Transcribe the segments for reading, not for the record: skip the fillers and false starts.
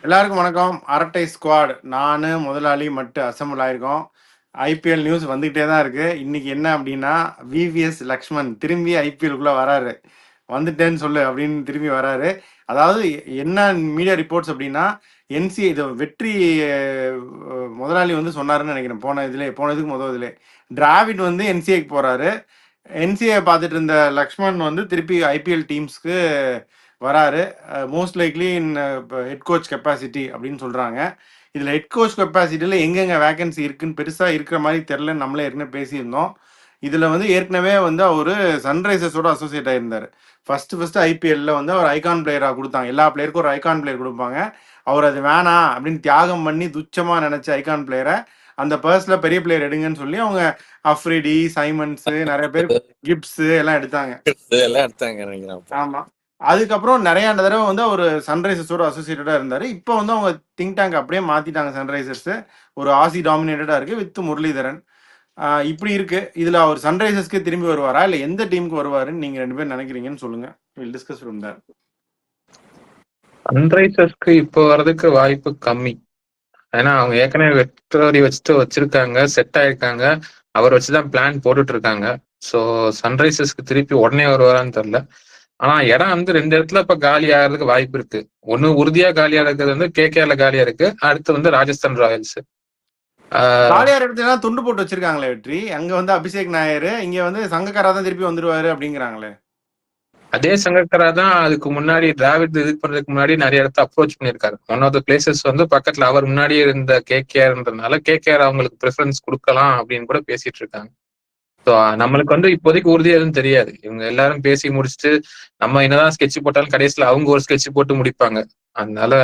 எல்லாருக்கும் வணக்கம். அரட்டை ஸ்குவாட் நானு முதலாளி மட்டும் அசம்பிள் ஆயிருக்கோம். ஐபிஎல் நியூஸ் வந்துகிட்டே தான் இருக்கு. இன்னைக்கு என்ன அப்படின்னா, விவிஎஸ் லக்ஷ்மன் திரும்பி ஐபிஎல்குள்ள வராரு. வந்துட்டேன்னு சொல்லு அப்படின்னு திரும்பி வராரு. அதாவது என்ன மீடியா ரிப்போர்ட்ஸ் அப்படின்னா, என்சிஏ இது வெற்றி முதலாளி வந்து சொன்னாருன்னு நினைக்கிறேன். போனதுக்கு முதல் டிராவிட் வந்து என்சிஏக்கு போறாரு. என்சிஏ பார்த்துட்டு இருந்த லக்ஷ்மன் வந்து திருப்பி ஐபிஎல் டீம்ஸ்க்கு வராரு. மோஸ்ட் லைக்லி இன் ஹெட் கோச் கெப்பாசிட்டி அப்படின்னு சொல்கிறாங்க. இதில் ஹெட் கோச் கெப்பாசிட்டியில் எங்கெங்கே வேகன்சி இருக்குன்னு பெருசாக இருக்கிற மாதிரி தெரில. நம்மளே ஏற்கனவே பேசியிருந்தோம். இதில் வந்து ஏற்கனவே வந்து அவர் சன்ரைசர்ஸோட அசோசியேட் ஆகியிருந்தார். ஃபஸ்ட்டு ஐபிஎல்ல வந்து அவர் ஐகான் பிளேயராக கொடுத்தாங்க. எல்லா பிளேயருக்கும் ஒரு ஐகான் பிளேயர் கொடுப்பாங்க. அவர் அது வேணாம் அப்படின்னு தியாகம் பண்ணி துச்சமாக நினச்ச ஐகான் பிளேயரை அந்த பர்ஸில் பெரிய பிளேயர் எடுங்கன்னு சொல்லி அவங்க அஃப்ரிடி, சைமன்ஸு, நிறைய பேர் கிப்ஸு எல்லாம் எடுத்தாங்க. ஆமாம். அதுக்கப்புறம் நிறைய தடவை வந்து அவர் சன்ரைசர்ஸோட அசோசியேட்டடாக இருந்தார். இப்போ வந்து அவங்க திங்க் டேங்க் அப்படியே மாற்றிட்டாங்க. சன்ரைசர்ஸு ஒரு ஆசி டாமினேட்டடாக இருக்குது வித் முரளிதரன். இப்படி இருக்கு. இதில் அவர் சன்ரைசர்ஸ்க்கு திரும்பி வருவாரா இல்லை எந்த டீமுக்கு வருவாருன்னு நீங்கள் 2 பேர் நினைக்கிறீங்கன்னு சொல்லுங்க. வில் டிஸ்கஸ் ஃப்ரம் தேர். சன்ரைசர்ஸ்க்கு இப்போ வர்றதுக்கு வாய்ப்பு கம்மி. ஏன்னா அவங்க ஏற்கனவே வெற்றி வச்சிருக்காங்க, செட் ஆயிருக்காங்க. அவர் வச்சுதான் பிளான் போட்டுட்டு இருக்காங்க. ஸோ சன்ரைசர்ஸ்க்கு திருப்பி உடனே வருவாரான்னு தெரியல. ஆனா இடம் வந்து 2 இடத்துல இப்ப காலி ஆகிறதுக்கு வாய்ப்பு இருக்கு. ஒண்ணு உறுதியா காலியா இருக்கிறது வந்து கேகேஆர்ல காலியா இருக்கு. அடுத்து வந்து ராஜஸ்தான் ராயல்ஸ். காலியா இடத்துல துண்டு போட்டு வச்சிருக்காங்களே வெற்றி. அங்க வந்து அபிஷேக் நாயர், இங்க வந்து சங்கக்காரா தான் திருப்பி வந்துருவாரு அப்படிங்கிறாங்களே. அதே சங்கக்காரா தான் அதுக்கு முன்னாடி டிராவிட் இது பண்றதுக்கு முன்னாடி நிறைய இடத்த அப்ரோச் பண்ணியிருக்காரு. ஒன் ஆஃப் த பிளேசஸ் வந்து பக்கத்துல அவர் முன்னாடியே இருந்த கேகேஆர்ன்றதுனால கேகேஆர் அவங்களுக்கு ப்ரிஃபரன்ஸ் கொடுக்கலாம் அப்படின்னு கூட பேசிட்டு இருக்காங்க. ஸோ நம்மளுக்கு வந்து இப்போதைக்கு உறுதியா எதுவும் தெரியாது. இவங்க எல்லாரும் பேசி முடிச்சுட்டு நம்ம என்னதான் ஸ்கெட்ச் போட்டாலும் கடைசியில் அவங்க ஒரு ஸ்கெட்ச் போட்டு முடிப்பாங்க. அதனால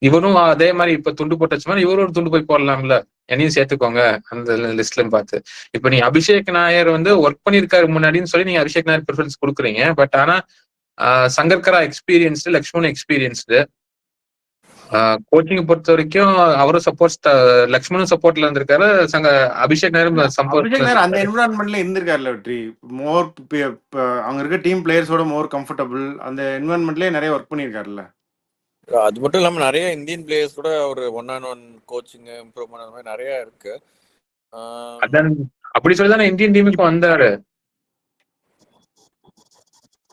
இவரும் அதே மாதிரி இப்ப துண்டு போட்டு மாதிரி இவரும் ஒரு துண்டு போய் போடலாம்ல, என்னையும் சேர்த்துக்கோங்க அந்த லிஸ்ட்ல பார்த்து. இப்ப நீ அபிஷேக் நாயர் வந்து ஒர்க் பண்ணிருக்காரு முன்னாடின்னு சொல்லி நீங்க அபிஷேக் நாயர் ப்ரிஃபரன்ஸ் கொடுக்குறீங்க. பட் ஆனா சங்கர்கரா எக்ஸ்பீரியன்ஸ்டு, லக்ஷ்மண் எக்ஸ்பீரியன்ஸ்டு. கோச்சிங் பொறுத்த வரைக்கும் அவரும் சப்போர்ட், லக்ஷ்மணும் சப்போர்ட்ல இருந்திருக்காரு, அபிஷேக் நாயரும் சப்போர்ட் அந்த என்விரான்மெண்ட்ல இருந்திருக்காருல வெற்றி. மோர் அங்க இருக்க டீம் பிளேயர்ஸோட மோர் கம்ஃபர்டபுள் அந்த என்விரான்மெண்ட்லயே நிறைய ஒர்க் பண்ணியிருக்காருல்ல. அது மட்டும் இல்லாம நிறைய இந்தியன் பிளேயர்ஸ் கூட ஒரு 1-on-1 கோச்சிங் இம்ப்ரூவ்மெண்ட் அந்த மாதிரி நிறைய இருக்கு. அப்படி சொல்லிதானே இந்தியன் டீமுக்கு வந்தாரு.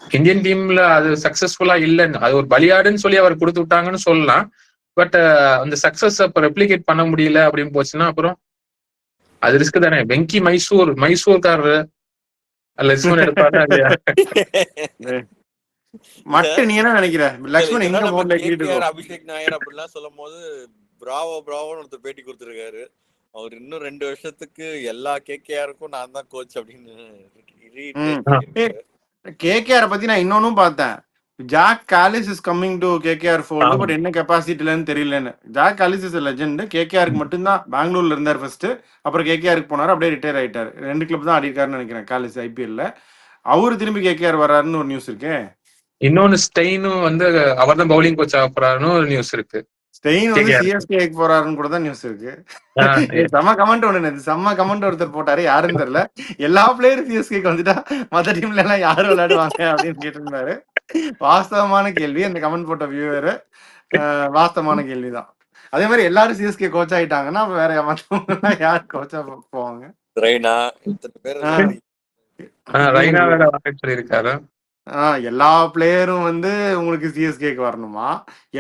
இந்தியன் டீம்ல அது சக்சஸ்ஃபுல்லா இல்லைன்னு, அது ஒரு பலியாடுன்னு சொல்லி அவர் கொடுத்து விட்டாங்கன்னு சொல்லலாம். பட் அந்த சக்சஸ் அப்ப ரெப்ளிகேட் பண்ண முடியல அப்படின்னு போச்சுன்னா அப்புறம் அது ரிஸ்க் தானே. வெங்கி மைசூர்காரரு லக்ஷ்மண் எடுப்பாரு இல்லையா? மட்டும் நீ என்ன நினைக்கிற? லக்ஷ்மண் எங்க போன்ல கேட்டுட்டு அபிஷேக் நாயர் அப்படிலாம் சொல்லும் போது பிராவோன்னு ஒருத்தர் பேட்டி கொடுத்துருக்காரு. அவர் இன்னும் 2 வருஷத்துக்கு எல்லா கேகேஆருக்கும் நான் தான் கோச் அப்படின்னு. கேகேஆர் பத்தி நான் இன்னொன்னும் பார்த்தேன். Jack Kallis is coming to KKR fold. But என்ன கெப்பாசிட்டிலன்னு தெரியலன்னு. Jack Kallis is legend. கேகேஆருக்கு மட்டும்தான் பெங்களூர்ல இருந்தார் ஃபர்ஸ்ட். அப்புறம் கேகேஆருக்கு போனாரு, அப்படியே ரிட்டையர் ஆயிட்டாரு. 2 கிளப் தான் ஆடிருக்காருன்னு நினைக்கிறேன் காலிஸ் ஐபிஎல்ல. அவரு திரும்பி கேகேஆர் வர்றாருன்னு ஒரு நியூஸ் இருக்கு. இன்னொன்னு ஸ்டெயினும் வந்து அவர் தான் பவுலிங் கோச் ஆக போறாருன்னு ஒரு நியூஸ் இருக்கு. ஸ்டெயின் வந்து சிஎஸ்கேக்கு போறாருன்னு கூட தான் நியூஸ் இருக்கு. செம்ம கமெண்ட் ஒருத்தர் போட்டாரு, யாருன்னு தெரியல. எல்லா பிளேயரும் சிஎஸ்கேக்கு வந்துட்டா மற்ற டீம்ல எல்லாம் யாரு விளையாடுவாங்க அப்படின்னு கேட்டிருந்தாரு. வாஸ்தவமான கேள்வி. அந்த கமெண்ட் போட்ட வியூவர் வாஸ்தவமான கேள்விதான். அதே மாதிரி எல்லாரும் சிஎஸ்கே கோச் ஆயிட்டாங்கன்னா வேற மற்றவங்க யாரு கோச்சா போவாங்க? எல்லா பிளேயரும் வந்து உங்களுக்கு சிஎஸ்கேக்கு வரணுமா?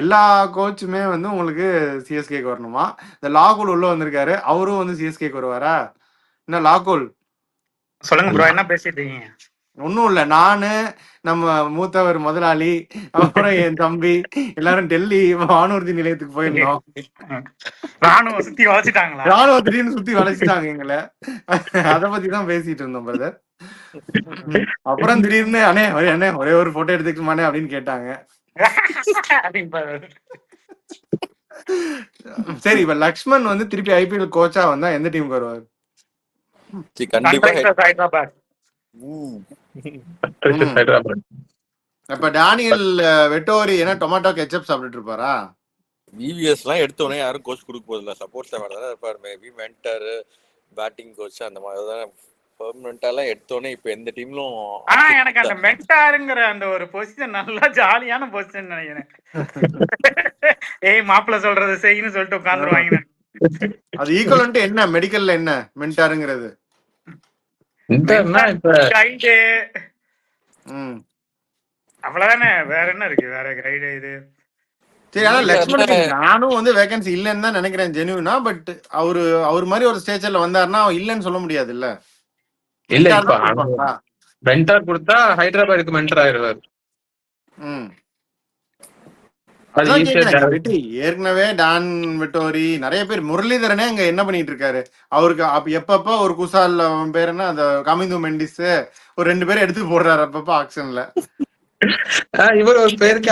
எல்லா கோச்சுமே வந்து உங்களுக்கு சிஎஸ்கேக்கு வரணுமா? இந்த லாகுல் உள்ள வந்திருக்காரு, அவரும் வந்து சிஎஸ்கேக்கு வருவாரா? என்ன லாகுல் சொல்லுங்க ப்ரோ, என்ன பேசிட்டு இருக்கீங்க? ஒன்னும் இல்ல, நானு நம்ம மூத்தவர் முதலாளி அப்புறம் என் தம்பி எல்லாரும் டெல்லி வானூர்தி நிலையத்துக்கு போயிருந்தோம். ராணுவ சுத்தி வளைச்சிட்டாங்களா? ராணுவ திடீர்னு சுத்தி வளைச்சிட்டாங்க எங்களை. அத பத்தி தான் பேசிட்டு இருந்தோம் பிரதர். அப்புறம் திடீர்னு அண்ணே ஒரே ஒரு போட்டோ எடுத்துக்குமானே அப்படின்னு கேட்டாங்க. சரி, இப்ப லக்ஷ்மண் வந்து திருப்பி ஐபிஎல் கோச்சா வந்தா எந்த டீமுக்கு வருவாரு? அப்ப டானியல் வெட்டோரி என்ன டொமேட்டோ கெச்சப் சாப்பிட்டு இருப்பாரா? விவிஎஸ் எல்லாம் எடுத்தோடனே யாரும் கோச் கொடுக்க போதில்ல, சப்போர்ட் தான் இருப்பாரு. மேபி மென்டர், பேட்டிங் கோச் அந்த மாதிரி தான் பெர்மனன்ட்டாலாம் எடுத்தோடனே இப்ப எந்த டீம்லும். ஆனா எனக்கு அந்த மென்டாருங்கிற அந்த ஒரு பொசிஷன் நல்லா ஜாலியான பொசிஷன் நினைக்கிறேன். ஏய் மாப்பிள்ள சொல்றது செய்யின்னு சொல்லிட்டு உட்காந்துருவாங்க. அது ஈக்குவலன்ட் என்ன மெடிக்கல்ல என்ன மென்டாருங்கிறது? இன்டர்னா இப்ப கைடு ம் அவ்வளவுதானே, வேற என்ன இருக்கு, வேற கைடு இது. சரி. ஆனா இல்ல லக்ஷ்மணுக்கு நானும் வந்து வேகன்சி இல்லைன்னு தான் நினைக்கிறேன் ஜெனுவினா. பட் அவர் மாதிரி ஒரு ஸ்டேஜர்ல வந்தாருன்னா இல்லைன்னு சொல்ல முடியாது இல்ல. இல்ல மென்டார் இப்ப தான் கொடுப்பாங்களா? மென்டார் கொடுத்தா ஹைதராபாத்துக்கு மென்டர் ஆயிடுவாரு. ம் அது அதான் ஈஸியா கேக்குறேன் வெற்றி. ஏற்கனவே டான் வெட்டோரி நிறைய பேர், முரளிதரனே அங்க என்ன பண்ணிட்டு இருக்காரு அவருக்கு எப்பப்ப ஒரு குசால் அவன் பேர் என்ன அந்த கமிந்து மெண்டிஸ் ஒரு 2 பேரும் எடுத்து போடுறாரு அப்பப்ப ஆக்ஷன்ல. இவர் ஒரு பேருக்கு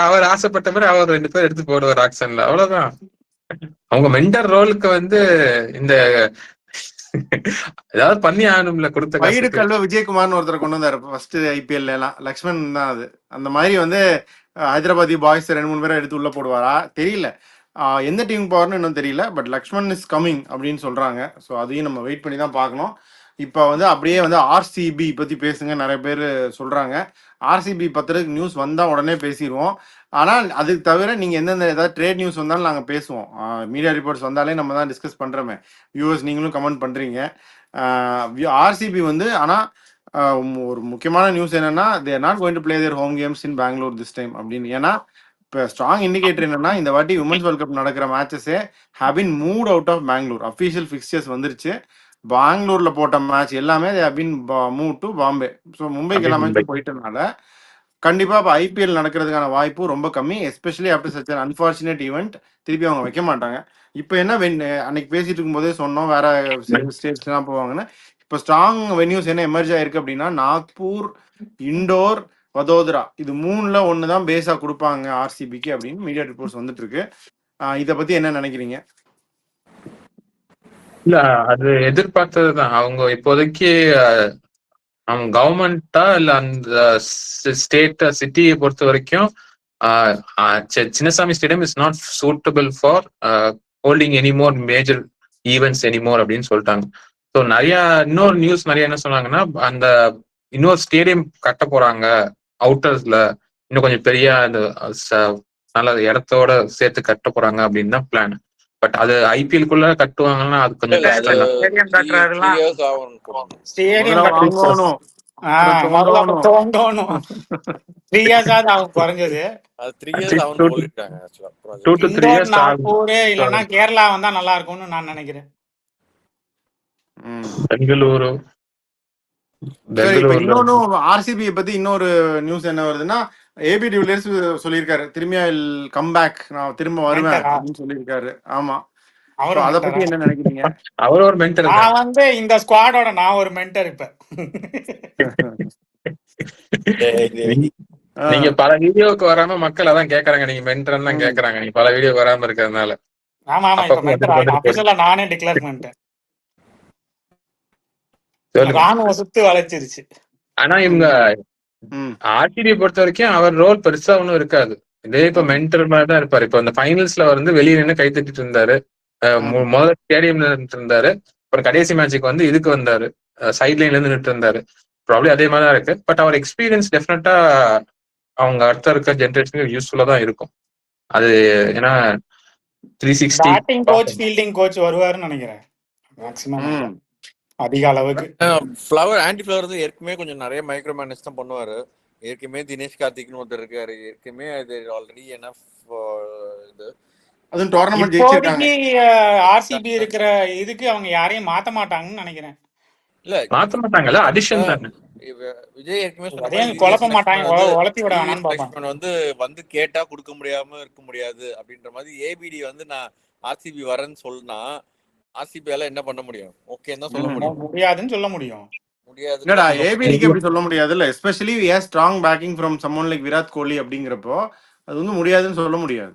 அவர் ஆசைப்பட்ட மாதிரி அவர் 2 பேர் எடுத்து போடுவார் ஆக்ஷன்ல, அவ்வளவுதான். அவங்க மென்டர் ரோலுக்கு வந்து இந்த ஏதாவது பண்ணி ஆகணும்ல கொடுத்த வயிறு காசுக்கு. கல்வ விஜயகுமார்னு ஒருத்தரை கொண்டு வந்தாரு ஃபர்ஸ்ட் ஐபிஎல் எல்லாம். லக்ஷ்மண் தான் அது. அந்த மாதிரி வந்து ஹைதராபாதி பாய்ஸ் 2-3 பேரை எடுத்து உள்ள போடுவாரா தெரியல. எந்த டீம் போவார்னு இன்னும் தெரியல. பட் லக்ஷ்மண் இஸ் கமிங் அப்படின்னு சொல்றாங்க. ஸோ அதையும் நம்ம வெயிட் பண்ணி தான் பார்க்கணும். இப்போ வந்து அப்படியே வந்து ஆர்சிபி பத்தி பேசுங்க நிறைய பேர் சொல்றாங்க. ஆர்சிபி பத்திரக்கு நியூஸ் வந்தா உடனே பேசிடுவோம். ஆனால் அதுக்கு தவிர நீங்க எந்தெந்த ஏதாவது ட்ரேட் நியூஸ் வந்தாலும் நாங்க பேசுவோம். மீடியா ரிப்போர்ட்ஸ் வந்தாலே நம்ம தான் டிஸ்கஸ் பண்றோமே. வியூவர்ஸ் நீங்களும் கமெண்ட் பண்றீங்க. ஆர்சிபி வந்து ஆனா ஒரு முக்கியமான நியூஸ் என்னன்னா they're not going to play their home games in Bengaluru this time அப்படின்னு. ஏன்னா இப்போ ஸ்ட்ராங் இண்டிகேட்டர் என்னன்னா இந்த வாட்டி உமன்ஸ் வேர்ல்ட் கப் நடக்கிற மேட்சஸே have been moved out of Bangalore. Official fixtures வந்துருச்சு. பெங்களூர்ல போட்ட மேட்ச் எல்லாமே they have been move to Bombay. So மும்பைக்கு எல்லா மேட்சும் போயிட்டனால கண்டிப்பா இப்போ ஐபிஎல் நடக்கிறதுக்கான வாய்ப்பு ரொம்ப கம்மி. Especially after such an unfortunate event திருப்பி அவங்க வைக்க மாட்டாங்க. இப்போ என்ன அன்னைக்கு பேசிட்டு இருக்கும்போதே சொன்னோம் வேற ஸ்டேட்ஸ்லாம் போவாங்கன்னு. இப்போ ஸ்ட்ராங் வென்யூஸ் என்ன எமர்ஜ் ஆயிருக்கு அப்படின்னா நாக்பூர், இண்டோர், வதோதரா, இது 3ல 1 தான் பேஸா கொடுப்பாங்க ஆர்சிபிக்கு அப்படின்னு மீடியா ரிப்போர்ட்ஸ் வந்துட்டு இருக்கு. இதை பத்தி என்ன நினைக்கிறீங்க? இல்ல அது எதிர்பார்த்ததுதான். அவங்க இப்போதைக்கு அவங்க கவர்மெண்டா இல்ல அந்த ஸ்டேட் சிட்டியை பொறுத்த வரைக்கும் Chinnasamy stadium is not suitable for holding any more major events anymore அப்படின்னு சொல்லிட்டாங்க. ஸோ நிறைய இன்னொரு நியூஸ் நிறைய என்ன சொன்னாங்கன்னா அந்த இன்னொரு ஸ்டேடியம் கட்ட போறாங்க அவுட்டர்ஸ்ல, இன்னும் கொஞ்சம் பெரிய அந்த நல்ல இடத்தோட சேர்த்து கட்ட போறாங்க அப்படின்னு தான் பிளான். பட் அது ஐபிஎல்குள்ள கட்டுவாங்கன்னா அது கொஞ்சம் கஷ்டம் தான். ஸ்டேடியம் கட்டுறதுலாம் ஸ்டேடியம் வாங்கணும். முதல்ல தோண்டணும். 3 years ஆகுது அவங்க குறைஞ்சது. அது 3 years ஆகும்னு சொல்லிட்டாங்க ஆக்சுவலா. 2 to 3 years நாக்பூர் இல்லன்னா கேரளா வந்தா நல்லா இருக்கும்னு நான் நினைக்கிறேன். பெங்களூரு. இன்னொன்னு ஆர்சிபி பத்தி இன்னொரு நியூஸ் என்ன வருதுன்னா ஏபி டிவிலியர்ஸ் சொல்லியிருக்காரு திரும்பியா கம்பேக், நான் திரும்ப வருவேன் அப்படின்னு சொல்லியிருக்காரு. ஆமா, அத பத்தி என்ன நினைக்கிறீங்க? அவர் ஒரு மென்டர். நான் வந்து இந்த ஸ்குவாடோட நான் ஒரு மென்டர். இப்ப நீங்க பல வீடியோக்கு வராம மக்கள் அதான் கேக்குறாங்க, நீங்க மென்டர் தான் கேக்குறாங்க, நீங்க பல வீடியோ வராம இருக்கிறதுனால. ஆமா ஆமா, இப்ப மென்டர் ஆபீஷியலா நானே டிக்ளேர் பண்ணிட்டேன். ராணுவ சுத்து வளைச்சிருச்சு. ஆனா இவங்க ஆர்சிபி பொறுத்த வரைக்கும் அவர் ரோல் பெருசா ஒன்னும் இருக்காது. இதே இப்ப மென்டர் மாதிரி தான் இருப்பாரு. இப்ப இந்த ஃபைனல்ஸ்ல வந்து வெளியே நின்று கை தட்டிட்டு இருந்தாரு, முதல்ல ஸ்டேடியம்ல நின்று இருந்தாரு, அப்புறம் கடைசி மேட்சுக்கு வந்து இதுக்கு வந்தாரு, சைட் லைன்ல இருந்து நின்று இருந்தாரு. ப்ராப்ளம் அதே மாதிரி தான் இருக்கு. பட் அவர் எக்ஸ்பீரியன்ஸ் டெஃபினட்டா அவங்க அடுத்த இருக்க ஜென்ரேஷனுக்கு யூஸ்ஃபுல்லா தான் இருக்கும். அது ஏன்னா 360 பேட்டிங் கோச் ஃபீல்டிங் கோச் வருவாருன்னு நினைக்கிறேன் மேக்ஸிமம் அதிக அளவுக்கு. ஃப்ளவர் ஆன்டி ஃப்ளவர் வந்து ஏற்கனவே கொஞ்சம் நிறைய மைக்ரோ மேனேஜ் தான் பண்ணுவாரு. ஏற்கனவே தினேஷ் கார்த்திக்னு ஒருத்தர் இருக்காரு. ஏற்கனவே அது ஆல்ரெடி எனஃப் இது அதுவும் டோர்னமெண்ட் ஜெயிச்சிருக்காங்க. ஆர்சிபி இருக்கிற இதுக்கு அவங்க யாரையும் மாத்த மாட்டாங்கன்னு நினைக்கிறேன். இல்ல மாத்த மாட்டாங்கல்ல, அடிஷன் தானே. விஜய் ஏற்கனவே குழப்ப மாட்டாங்க, உலப்பி விட வேணாம்னு பாப்பாங்க. வந்து கேட்டா கொடுக்க முடியாம இருக்க முடியாது அப்படின்ற மாதிரி ஏபிடி வந்து நான் ஆர்சிபி வரேன்னு சொன்னா ஆர்சிபியால என்ன பண்ண முடியும்? ஓகே தான் சொல்ல முடியும், முடியாதுன்னு சொல்ல முடியும். முடியாது. இல்லடா, ஏபிடிக்கு அப்படி சொல்ல முடியாது இல்ல. Especially we have strong backing from someone like Virat Kohli அப்படிங்கிறப்போ அது வந்து முடியாதுன்னு சொல்ல முடியாது.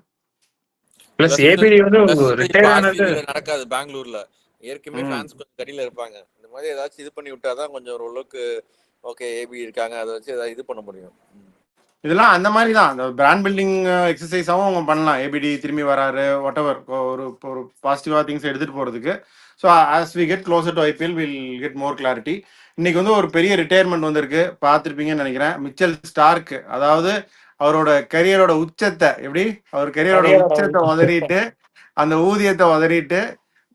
பிளஸ் ஏபிடி வந்து ரிட்டையர் ஆனது நடக்காது பெங்களூர்ல. ஏற்கனவே ஃபேன்ஸ் கொஞ்சம் கடியில இருப்பாங்க. இந்த மாதிரி ஏதாச்சும் இது பண்ணி விட்டாதான் கொஞ்சம் ஓரளவுக்கு ஓகே ஏபி இருக்காங்க, அதை வச்சு ஏதாவது இது பண்ண முடியும். இதெல்லாம் அந்த மாதிரி தான் அந்த பிராண்ட் பில்டிங் எக்ஸசைஸாகவும் அவங்க பண்ணலாம். ஏபிடி திரும்பி வராரு வாட் எவர், ஒரு பாசிட்டிவா திங்ஸ் எடுத்துட்டு போறதுக்கு. So as we get closer to IPL will get more clarity. இன்னைக்கு வந்து ஒரு பெரிய ரிட்டையர்மெண்ட் வந்திருக்கு, பார்த்துருப்பீங்கன்னு நினைக்கிறேன். மிச்சல் ஸ்டார்க், அதாவது அவரோட கரியரோட உச்சத்தை எப்படி அவர் கரியரோட உச்சத்தை உதறிட்டு அந்த ஊதியத்தை உதறிட்டு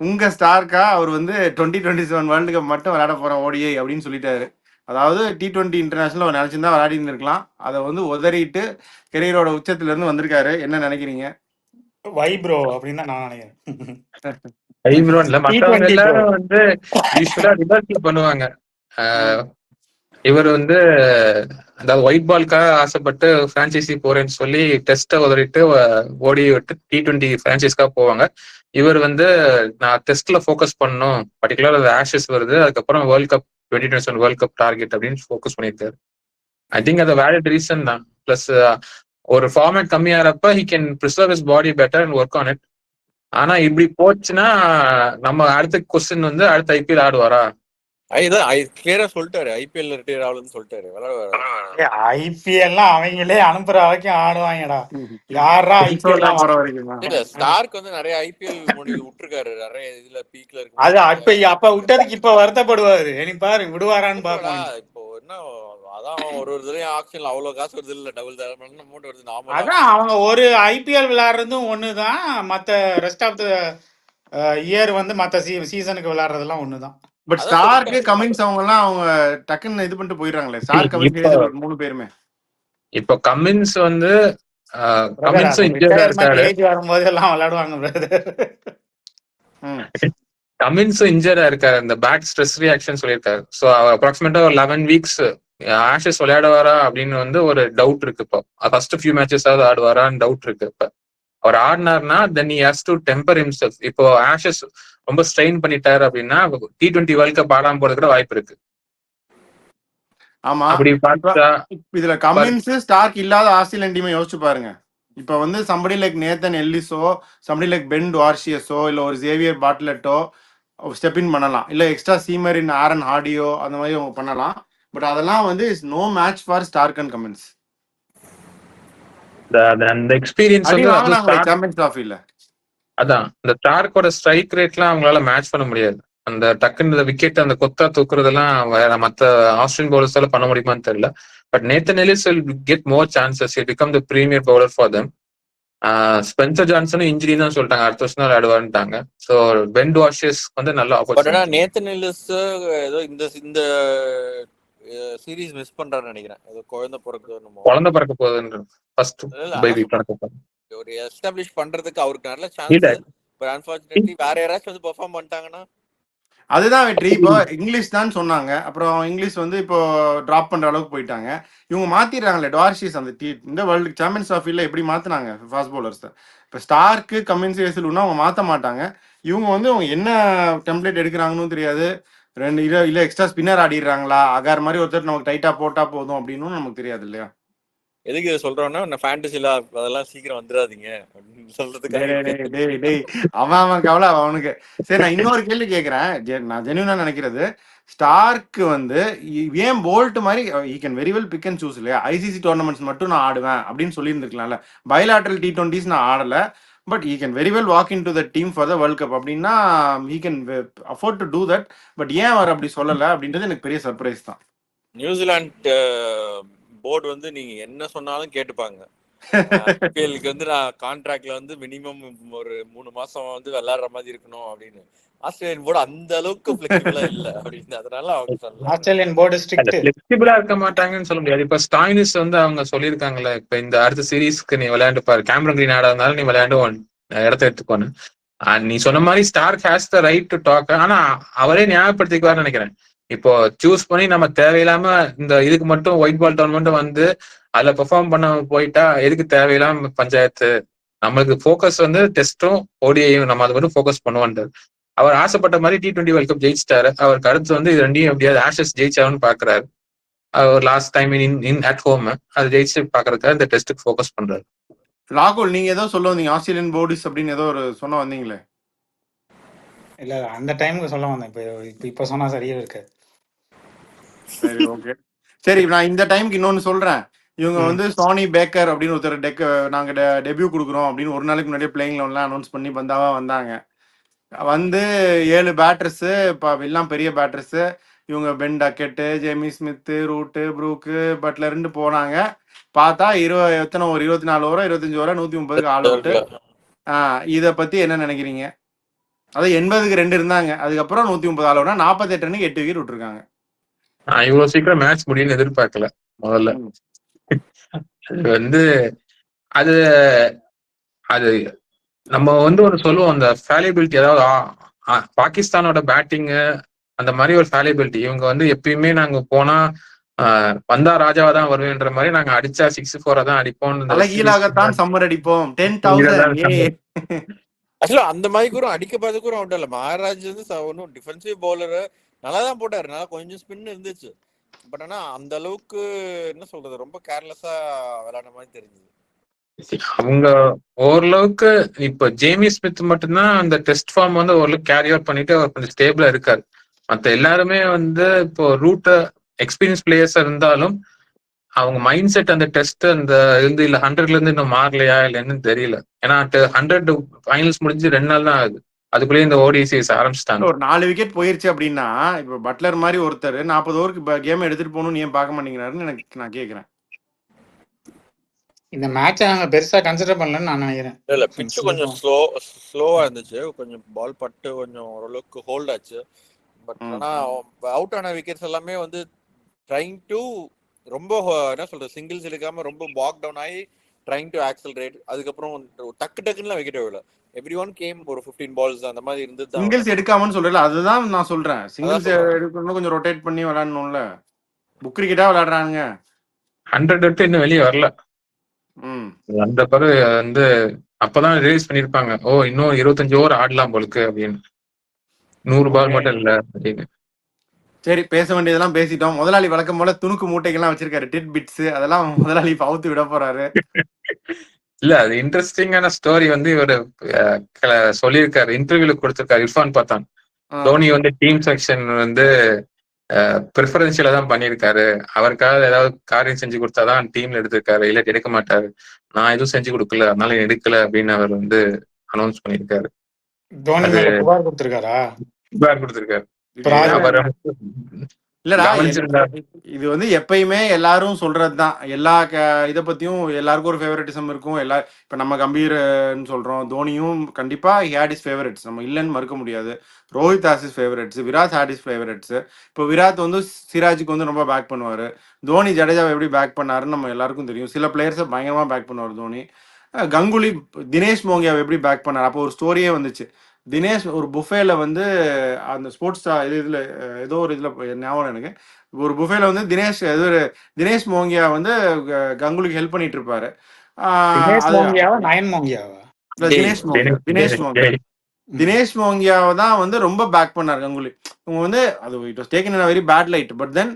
உங்க ஸ்டார்க்கா அவர் வந்து 2027 வேர்ல்டு கப் மட்டும் விளையாட போறோம் ஓடிஐ அப்படின்னு சொல்லிட்டாரு. அதாவது T20 இன்டர்நேஷனல் நினைச்சிருந்தா விளையாடி இருந்திருக்கலாம். அதை வந்து உதறிட்டு கரியரோட உச்சத்துல இருந்து வந்திருக்காரு. என்ன நினைக்கிறீங்க? வை ப்ரோ அப்படின்னு தான் நான் நினைக்கிறேன். ப்ரோ இல்ல, மத்தவங்க எல்லாரும் வந்து யூஸ்வலா ரிவர்ஸ்ல பண்ணுவாங்க. இவர் வந்து அதாவது ஒயிட் பால்க்காக ஆசைப்பட்டு பிரான்ச்சைசி போறேன்னு சொல்லி டெஸ்ட்டை உதறிட்டு ஓடி விட்டு T20 பிரான்ச்சைஸ்க்காக போவாங்க. இவர் வந்து நான் டெஸ்ட்ல ஃபோக்கஸ் பண்ணணும், பர்டிகுலர் அது ஆஷஸ் வருது, அதுக்கப்புறம் world cup 2027 world cup target அப்படின்னு ஃபோக்கஸ் பண்ணியிருக்காரு. ஐ திங்க் அது வேலிட் ரீசன் தான். பிளஸ் ஒரு ஃபார்மேட் கம்மியாகிறப்ப he can preserve his body better and work on it. ஆனா இப்படி போச்சுன்னா நம்ம அடுத்த கொஸ்டின் வந்து அடுத்த ஐபிஎல் ஆடுவாரா? கிளியரா சொல்லிட்டாரு, ஐபிஎல் ரிட்டையர் ஆகலன்னு சொல்லிட்டாரு. ஐபிஎல்லாம் அவங்களே அனுப்புற வரைக்கும் ஆடுவாங்கடா. யாரா ஐபிஎல் இல்ல ஸ்டார்க் வந்து நிறைய ஐபிஎல் முடிவு விட்டுருக்காரு, நிறைய இதுல பீக்ல இருக்கு. அது அப்ப விட்டதுக்கு இப்ப வருத்தப்படுவாரு. இனி பாரு விடுவாரான்னு பாப்போம். இப்போ என்ன அதான் ஒரு இதுலயும் ஆக்ஷன்ல அவ்வளவு காசு வருது இல்ல, டபுள் அமௌண்ட் வருது. நாம அதான் அவங்க ஒரு ஐபிஎல் விளையாடுறதும் ஒண்ணுதான், மத்த ரெஸ்ட் ஆஃப் த இயர் வந்து மத்த சீசனுக்கு விளையாடுறதெல்லாம் ஒண்ணுதான். பட் ஸ்டார்க்கு கமின்ஸ் அவங்க எல்லாம் அவங்க டக்குன்னு இது பண்ணிட்டு போயிடுறாங்களே. ஸ்டார் கமின்ஸ் 3 பேருமே. இப்போ கமின்ஸ் வந்து கமின்ஸும் இன்ஜர்டா இருக்காரு. ஏஜ் வரும்போது எல்லாம் விளையாடுவாங்க பிரதர். கமின்ஸும் இன்ஜர்டா இருக்காரு. இந்த பேக் ஸ்ட்ரெஸ் ரியாக்ஷன் சொல்லியிருக்காரு. ஸோ அப்ராக்சிமேட்டா ஒரு 11 வீக்ஸ் ஆஷஸ் விளையாடுவாரா அப்படின்னு வந்து ஒரு டவுட் இருக்கு. இப்போ ஃபர்ஸ்ட் ஃபியூ மேட்சஸ் ஆகுது ஆடுவாரான்னு டவுட் இருக்கு. இப்ப அவர் ஆடினார்னா then he has to temper himself. இப்போ ஆஷஸ் ரொம்ப ஸ்ட்ரெயின் பண்ணிட்டாரு அப்படின்னா T20 வேர்ல்ட் கப் ஆடாம போறது கூட வாய்ப்பு இருக்கு. ஆமா, அப்படி பார்த்தா இதுல கமின்ஸ் ஸ்டார்க் இல்லாத ஆஸ்திரேலியன் டீமை யோசிச்சு பாருங்க. இப்ப வந்து சம்படி லைக் நேத்தன் எல்லிஸோ, சம்படி லைக் பென் டுவார்ஷியஸோ, இல்ல ஒரு ஜேவியர் பாட்லெட்டோ ஸ்டெப் இன் பண்ணலாம். இல்ல எக்ஸ்ட்ரா சீமர் இன் ஆரன் ஹார்டியோ அந்த மாதிரி அவங்க பண்ணலாம். பட் அதெல்லாம் வந்து is no match for Starc and Cummins. அந்த எக்ஸ்பீரியன்ஸ் வந்து சாம்பியன்ஸ் டிராஃபில அதான் இந்த ஸ்டார்க்கோட ஸ்ட்ரைக் ரேட்லாம் அவங்களால மேட்ச் பண்ண முடியாது. அந்த டக்குன்னு விக்கெட் அந்த கொத்தா தூக்குறதெல்லாம் வேற மற்ற ஆஸ்திரேலியன் பவுலர்ஸால பண்ண முடியுமான்னு தெரியல. But Nathan Ellis will get more chances. He'll become the premier bowler for them. Spencer ஜான்சனும் இன்ஜுரி தான் சொல்லிட்டாங்க, அடுத்த வருஷம் தான் விளையாடுவான்ட்டாங்க. ஸோ பென் டுவார்ஷியஸ் வந்து நல்ல ஆப்பர்ச்சுனிட்டி. நேத்தன் எல்லிஸ் ஏதோ இந்த சீரீஸ் மிஸ் பண்றான்னு நினைக்கிறேன். ஏதோ குழந்தை பிறக்க போகுதுன்ற ஃபர்ஸ்ட் பேபி பிறக்க போகுது. ஒரு எஸ்டாப்லிஷ் பண்றதுக்கு அவருக்கு நல்ல சான்ஸ். பட் அன்ஃபார்ச்சுனேட்லி வேற யாராச்சும் வந்து பெர்ஃபார்ம் பண்ணிட்டாங்கன்னா அதுதான் வெற்றி. இப்போ இங்கிலீஷ் தான் சொன்னாங்க, அப்புறம் இங்கிலீஷ் வந்து இப்போ டிராப் பண்ற அளவுக்கு போயிட்டாங்க. இவங்க மாத்திடுறாங்களே டுவார்ஷிஸ் அந்த இந்த வேர்ல்டு சாம்பியன்ஸ் டிராஃபில எப்படி மாத்தினாங்க ஃபாஸ்ட் பவுலர்ஸ். இப்போ ஸ்டார்க்கு கமின்ஸ் ஏசிலுன்னா அவங்க மாற்ற மாட்டாங்க. இவங்க வந்து அவங்க என்ன டெம்ப்ளேட் எடுக்கிறாங்கன்னு தெரியாது. 2 இல்ல எக்ஸ்ட்ரா ஸ்பின்னர் ஆடிடுறாங்களா, அகார் மாதிரி ஒருத்தர் நமக்கு டைட்டா போட்டா போதும் அப்படின்னு நமக்கு தெரியாது இல்லையா. எதுக்கு இதை சொல்றோம்னா ஃபேண்டசில அதெல்லாம் சீக்கிரம் வந்துடாதீங்க அப்படின்னு சொல்றதுக்கு. அவன் கவலை அவனுக்கு. சரி, நான் இன்னொரு கேள்வி கேட்கிறேன். நான் ஜென்யூனா நினைக்கிறது ஸ்டார்க்கு வந்து ஏன் போல்ட் மாதிரி he can very well pick and choose இல்லையா. ஐசிசி டோர்னமெண்ட்ஸ் மட்டும் நான் ஆடுவேன் அப்படின்னு சொல்லியிருந்துருக்கலாம்ல. பைலாட்ரல் T20s நான் ஆடல, but he can very well walk in to the team for the world cup அப்படின்னா he can afford to do that. But ஏன் அவர் அப்படி சொல்லலை அப்படின்றது எனக்கு பெரிய சர்ப்ரைஸ் தான். நியூசிலாந்து போர்டு வந்து நீங்க என்ன சொன்னாலும் கேட்டுப்பாங்க. ஐபிஎலுக்கு வந்து நான் கான்ட்ராக்ட்ல வந்து மினிமம் ஒரு 3 மாசம் வந்து விளையாடுற மாதிரி இருக்கணும் அப்படின்னு. ஆஸ்திரேலியன் போர்டு அந்த அளவுக்கு ஃபிளெக்சிபிளா இல்ல அப்படின்னு. அதனால அவங்க சொல்லலாம் ஆஸ்திரேலியன் போர்டு ஸ்ட்ரிக்ட், ஃபிளெக்சிபிளா இருக்க மாட்டாங்கன்னு சொல்ல முடியாது. இப்ப ஸ்டாயினிஸ் வந்து அவங்க சொல்லியிருக்காங்கல்ல, இப்ப இந்த அடுத்த சீரீஸ்க்கு நீ விளையாண்டு பாரு, கேமரன் கிரீன் ஆடாதனால நீ விளையாண்டு இடத்த எடுத்துக்கோன்னு. நீ சொன்ன மாதிரி Starc has the right to talk. ஆனா அவரே ஞாபகப்படுத்திக்குவார்னு நினைக்கிறேன். இப்போ சூஸ் பண்ணி நம்ம தேவையில்லாம இந்த இதுக்கு மட்டும் ஒயிட் பால் டோர்னமெண்ட் வந்து அதுல பெர்ஃபார்ம் பண்ண போயிட்டா எதுக்கு தேவையில்லாம பஞ்சாயத்து. நம்மளுக்கு ஃபோக்கஸ் வந்து டெஸ்ட்டும் ஓடிஐயும் நம்ம அதை மட்டும் ஃபோக்கஸ் பண்ணுவோன்றார். அவர் ஆசைப்பட்ட மாதிரி T20 வேர்ல்ட் கப் ஜெயிச்சிட்டாரு. அவருக்கு அடுத்து வந்து இது ரெண்டையும் எப்படியாவது ஆஷஸ் ஜெயிச்சாருன்னு பாக்குறாரு. அவர் last time in at home அதை ஜெயிச்சு பாக்குறதுக்காக இந்த டெஸ்ட்டுக்கு ஃபோக்கஸ் பண்றாரு. ராகுல், நீங்க ஏதோ சொல்ல வந்தீங்க ஆஸ்திரேலியன் போர்டிஸ் அப்படின்னு ஏதோ ஒரு சொன்ன வந்தீங்களே. இல்ல அந்த டைமுக்கு சொல்ல வந்தேன். இப்ப சொன்னா சரியா இருக்கு. சரி, ஓகே. சரி, நான் இந்த டைமுக்கு இன்னொன்னு சொல்றேன். இவங்க வந்து சோனி பேக்கர் அப்படின்னு ஒருத்தர் நாங்க டெபியூ கொடுக்குறோம் அப்படின்னு ஒரு நாளைக்கு முன்னாடியே பிளேயிங் லெவன்லாம் அனௌன்ஸ் பண்ணி வந்தாங்க. வந்து 7 பேட்டர்ஸ், இப்போ எல்லாம் பெரிய பேட்டர்ஸ். இவங்க Ben Duckett, Jamie Smith, Root, Brook, பட்லர்ன்னு போனாங்க. பார்த்தா எத்தனை ஒரு 24 ஓவர் 25 ஓவர் 130க்கு ஆல் அவுட்டு. இதை பத்தி என்ன நினைக்கிறீங்க? அது 80க்கு 2 இருந்தாங்க, அதுக்கப்புறம் 130 ஆல் அவுட்னா 48 ரன்னுக்கு 8 விக்கெட் விட்டுருக்காங்க. இவ்வளவு சீக்கிரம் மேட்ச் முடியும்னு எதிர்பார்க்கல முதல்ல. அது அது நம்ம ஒரு சொல்லுவோம், அந்த ஃபேலிபிலிட்டி, அதாவது பாகிஸ்தானோட பேட்டிங் அந்த மாதிரி ஒரு ஃபேலிபிலிட்டி. இவங்க எப்பயுமே நாங்க போனா வந்தா ராஜாவா தான் வருவேன்ற மாதிரி, நாங்க அடிச்சா 6-4 தான் அடிப்போம். தலைகீழாகத்தான் சம்மர் அடிப்போம் 10,000. ஆக்சுவலா அந்த மாதிரி கூட அடிக்க பார்த்து கூட அவுட் இல்ல. மகாராஜ் ஒன்றும் டிஃபென்சிவ் பவுலரு நல்லா தான் போட்டாரு, நல்லா கொஞ்சம் ஸ்பின் இருந்துச்சு. பட் ஆனா அந்த அளவுக்கு என்ன சொல்றது, ரொம்ப கேர்லெஸ்ஸா விளையாடுற மாதிரி தெரிஞ்சது. அவங்க ஓரளவுக்கு இப்ப ஜேமி ஸ்மித் மட்டும்தான் அந்த டெஸ்ட் ஃபார்ம் ஓரளவுக்கு கேரி அவுட் பண்ணிட்டு அவர் கொஞ்சம் ஸ்டேபிளா இருக்காரு. மத்த எல்லாருமே இப்போ ரூட் எக்ஸ்பீரியன்ஸ் பிளேயர்ஸ் இருந்தாலும் அவங்க மைண்ட் செட் அந்த டெஸ்ட் அந்த இல்ல 100ல இருந்து இன்னும் மாறலையா இல்லைன்னு தெரியல. ஏன்னா 100 ஃபைனல்ஸ் முடிஞ்சு 2 நாள் தான் ஆகுது, அதுக்குள்ளேயே இந்த ஓடிசிஸ் ஆரம்பிச்சிட்டாங்க. ஒரு 4 விக்கெட் போயிருச்சு அப்படின்னா, இப்ப பட்லர் மாதிரி ஒருத்தர் 40 ஓவருக்கு கேம் எடுத்துட்டு போகணும்னு ஏன் பார்க்க மாட்டேங்கிறாருன்னு நான் கேட்கிறேன். இந்த மேட்சை நாங்க பெருசா கன்சிடர் பண்ணலன்னு நான் நினைக்கிறேன். இல்ல பிட்ச் கொஞ்சம் ஸ்லோவா இருந்துச்சு, கொஞ்சம் பால் பட்டு கொஞ்சம் ஓரளவுக்கு ஹோல்ட் ஆச்சு. பட் ஆனா அவுட் ஆன விக்கெட்ஸ் எல்லாமே ட்ரைங் டு ரொம்ப என்ன சொல்றது, சிங்கிள்ஸ் எடுக்காம ரொம்ப பாக் டவுன் ஆகி ட்ரைங் டு ஆக்சலரேட். அதுக்கப்புறம் டக்குன்னு விக்கெட் விடல. எவ்ரி ஒன் கேம் ஒரு 15 பால்ஸ் அந்த மாதிரி இருந்தது. சிங்கிள்ஸ் எடுக்காமன்னு சொல்றல, அதுதான் நான் சொல்றேன். சிங்கிள்ஸ் எடுக்கணும், கொஞ்சம் ரொட்டேட் பண்ணி விளையாடணும்ல. புக் கிரிக்கெட்டா விளையாடுறாங்க. 100 விட்டு இன்னும் வெளியே வரல. அந்த பிறகு அப்பதான் ரிலீஸ் பண்ணிருப்பாங்க, இன்னும் 25 ஓவர் ஆடலாம் போலுக்கு அப்படின்னு, 100 பால் மட்டும் இல்ல அப்படின்னு. சரி, பேச வேண்டியதெல்லாம் பேசிட்டோம். முதலாளி வழக்கம் போல துணுக்கு மூட்டைகள்லாம் வச்சிருக்காரு, டிட் பிட்ஸ், அதெல்லாம் முதலாளி அவுத்து விட போறாரு. இல்ல, அது இன்ட்ரெஸ்டிங்கான ஸ்டோரி இவரு சொல்லியிருக்காரு, இன்டர்வியூல கொடுத்திருக்காரு இர்ஃபான் பத்தான். தோனி டீம் செக்ஷன் ப்ரிஃபரன்ஷியலா தான் பண்ணியிருக்காரு, அவருக்காக ஏதாவது காரியம் செஞ்சு கொடுத்தாதான் டீம்ல எடுத்திருக்காரு, இல்ல எடுக்க மாட்டாரு, நான் எதுவும் செஞ்சு கொடுக்கல அதனால எடுக்கல அப்படின்னு அவர் அனௌன்ஸ் பண்ணியிருக்காரு. புகார் கொடுத்திருக்காரா? புகார் கொடுத்திருக்காரு. இல்லடா, இது எப்பயுமே எல்லாரும் சொல்றதுதான். எல்லா இதை பத்தியும் எல்லாருக்கும் ஒரு ஃபேவரட்டிசம் இருக்கும். இப்ப நம்ம கம்பீர்னு சொல்றோம், தோனியும் கண்டிப்பா ஹேட் இஸ் ஃபேவரட்ஸ், நம்ம இல்லைன்னு மறுக்க முடியாது. Rohit has his favourites, Virat had his favourites. இப்போ விராட் சிராஜுக்கு ரொம்ப பேக் பண்ணுவாரு. தோனி ஜடேஜாவை எப்படி பேக் பண்ணாருன்னு நம்ம எல்லாருக்கும் தெரியும். சில பிளேயர்ஸை பயங்கரமா பேக் பண்ணுவார் தோனி. கங்குலி தினேஷ் மோங்கியாவை எப்படி பேக் பண்ணார், அப்போ ஒரு ஸ்டோரியே வந்துச்சு. தினேஷ் ஒரு புஃபேல அந்த ஸ்போர்ட்ஸ் இதுல ஏதோ ஒரு இதுல ஞாபகம் எனக்கு, ஒரு புஃபேல தினேஷ் மோங்கியா கங்குலிக்கு ஹெல்ப் பண்ணிட்டு இருப்பாரு. தினேஷ் மோங்கியாவை தான் ரொம்ப பேக் பண்ணார் கங்குலி. இவங்க அது it was taken in a very bad light. But then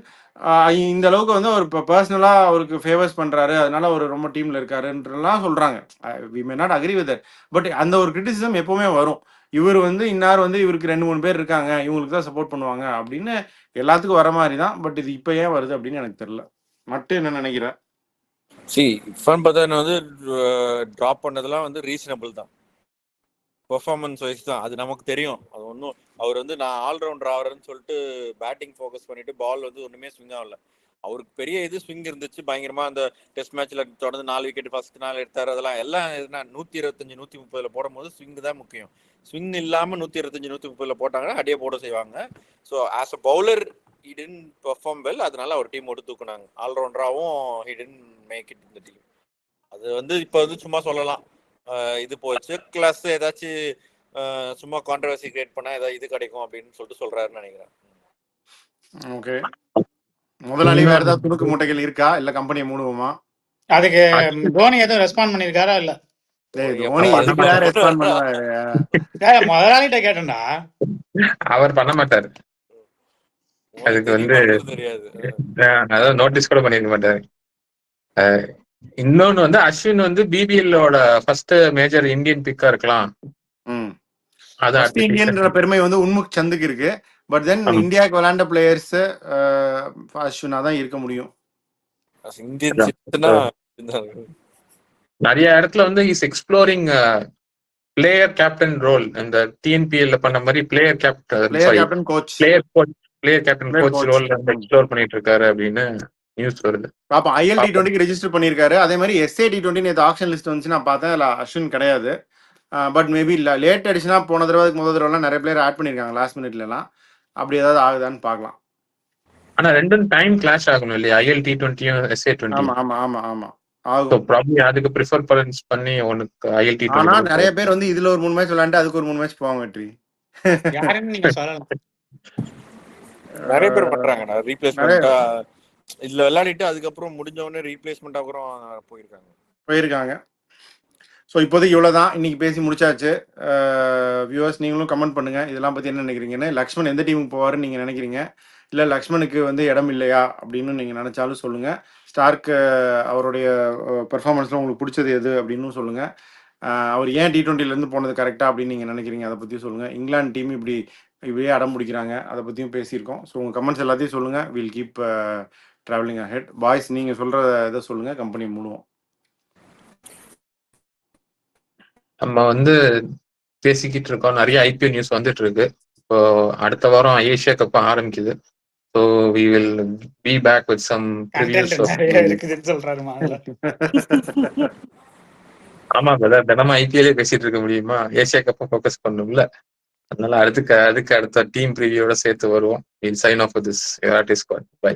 இந்த அளவுக்கு அவர் இப்போ பர்சனலா அவருக்கு ஃபேவர்ஸ் பண்றாரு, அதனால அவர் ரொம்ப டீம்ல இருக்காருன்றலாம் சொல்றாங்க. We may not agree with that. But அந்த ஒரு கிரிட்டிசிசம் எப்பவுமே வரும். இவர் இன்னார் இவருக்கு 2-3 பேர் இருக்காங்க, இவங்களுக்கு தான் சப்போர்ட் பண்ணுவாங்க அப்படின்னு எல்லாத்துக்கும் வர மாதிரி தான். பட் இது இப்போ ஏன் வருது அப்படின்னு எனக்கு தெரியல. மட்டும் என்ன நினைக்கிறேன், இர்ஃபான் பத்தான் டிராப் பண்ணதெல்லாம் ரீசனபிள் தான், பெர்ஃபார்மன்ஸ் வைஸ் தான், அது நமக்கு தெரியும். அது ஒன்றும் அவர் நான் ஆல்ரவுண்டர் ஆகிறேன்னு சொல்லிட்டு பேட்டிங் ஃபோக்கஸ் பண்ணிட்டு பால் ஒன்றுமே ஸ்விங் ஆகல. அவருக்கு பெரிய ஸ்விங் இருந்துச்சு பயங்கரமா. அந்த டெஸ்ட் மேட்ச்ல தொடர்ந்து 4 விக்கெட் ஃபர்ஸ்ட் நாள் எடுத்தாரு. அதெல்லாம் எல்லாம் 125 130 போடும் போது ஸ்விங் தான் முக்கியம். ஸ்விங் இல்லாம 125 130 போட்டாங்கன்னா அடியே போட செய்வாங்க. So as a bowler he didn't perform well, அதனால அவர் டீம் ஓட்டு தூக்குனாங்க. ஆல்ரவுண்டராகவும் he didn't make it in the team. அது இப்போ சும்மா சொல்லலாம், இது போச்சு கிளாஸ் ஏதாச்சும் சும்மா கான்ட்ரவர்சி கிரியேட் பண்ணா ஏதாவது இது கிடைக்கும் அப்படின்னு சொல்லிட்டு சொல்றாருன்னு நினைக்கிறேன். ஓகே, முதலாளி வேற ஏதாவது துணுக்கு மூட்டைகள் இருக்கா, இல்ல கம்பெனியை மூடுவோமா? அதுக்கு தோனி எதுவும் ரெஸ்பாண்ட் பண்ணிருக்காரா? இல்ல தோனி ரெஸ்பாண்ட் பண்ணுவாரு, முதலாளிகிட்ட கேட்டேன்டா, அவர் பண்ண மாட்டாரு. அதுக்கு தெரியாது, அதாவது நோட்டீஸ் கூட பண்ணிருக்க மாட்டாரு. இன்னொன்னு அஸ்வின் பிபிஎல்லோட ஃபர்ஸ்ட் மேஜர் இந்தியன் பிக்கா இருக்கலாம். இந்தியன் பெருமை உன்முக் சந்துக்கு இருக்கு. பட் தென் இந்தியாவுக்கு விளையாண்ட பிளேயர்ஸ் அஸ்வினா தான் இருக்க முடியும். நிறைய இடத்துல is exploring player captain role. இந்த டிஎன்பிஎல்ல பண்ண மாதிரி player captain coach, player captain Player coach coach. ரோல்ல வந்து எக்ஸ்ப்ளோர் பண்ணிட்டு இருக்காரு அப்படின்னு நியூஸ் வருது. பாப்போம். ILT20க்கு ரெஜிஸ்டர் பண்ணியிருக்காரு. அதே மாதிரி SA-T20 நேற்று ஆக்ஷன் லிஸ்ட் வந்துச்சு நான் பார்த்தேன். அதில் அஸ்வின் கிடையாது. பட் மேபி இல்லை லேட் அடிஷனா போன தடவை முதல் தடவைலாம் நிறைய பிளேயர் ஆட் பண்ணியிருக்காங்க லாஸ்ட் மினிட்லலாம். அப்படி ஏதாவது ஆகுதான்னு பார்க்கலாம். ஆனா ரெண்டும் டைம் கிளாஷ் ஆகணும் இல்லையா? ILT20யும் SA20. ஆமா ஆமா ஆமா ஆமா ஸோ ஆகும். ப்ராப்ளி அதுக்கு ப்ரிஃபரன்ஸ் பண்ணி உனக்கு ஆனா ILT20 நிறைய பேர் வந்து இதுல ஒரு 3 மேட்ச் விளையாண்டு அதுக்கு ஒரு 3 மேட்ச் போவாங்க வெற்றி. யாருன்னு நீங்க சொல்லலாம். நிறைய பேர் பண்றாங்கண்ணா ரீப்ளேஸ்மெண்டா இதுல விளையாடிட்டு அதுக்கப்புறம் முடிஞ்ச உடனே ரீப்ளேஸ்மெண்டா கூட போயிருக்காங்க. ஸோ இப்போதைக்கு இவ்வளோதான். இன்னைக்கு பேசி முடிச்சாச்சு. வியூவர்ஸ் நீங்களும் கமெண்ட் பண்ணுங்க இதெல்லாம் பற்றி என்ன நினைக்கிறீங்கன்னு. லக்ஷ்மன் எந்த டீமுக்கு போவாருன்னு நீங்கள் நினைக்கிறீங்க? இல்லை லக்ஷ்மனுக்கு வந்து இடம் இல்லையா அப்படின்னு நீங்கள் நினச்சாலும் சொல்லுங்கள். ஸ்டார்க்கு அவருடைய பெர்ஃபார்மன்ஸில் உங்களுக்கு பிடிச்சது எது அப்படின்னு சொல்லுங்கள். அவர் ஏன் T20லேருந்து போனது கரெக்டாக அப்படின்னு நீங்கள் நினைக்கிறீங்க அதை பற்றி சொல்லுங்கள். இங்கிலாந்து டீம் இப்படியே அடம் பிடிக்கிறாங்க அதை பற்றியும் பேசியிருக்கோம். ஸோ உங்கள் கமெண்ட்ஸ் எல்லாத்தையும் சொல்லுங்கள். Will keep travelling ahead. Boys நீங்கள் சொல்கிற இதை சொல்லுங்கள். கம்பெனி மூடுவோம். நம்ம வந்து பேசிக்கிட்டு இருக்கோம். நிறைய IPL நியூஸ் வந்துட்டு இருக்கு. இப்போ அடுத்த வாரம் ஏஷியா கப் ஆரம்பிக்குது. So we will be back with some previews. இருக்குதுன்னு சொல்றாரு. ஆமா பிரதர், தினமும் IPL பேசிட்டு இருக்க முடியுமா? ஏஷியா கப்பை ஃபோக்கஸ் பண்ணும்ல. அதனால அதுக்கு அடுத்த டீம் ப்ரிவியூவோட சேர்த்து வருவோம். Will sign off this squad. By.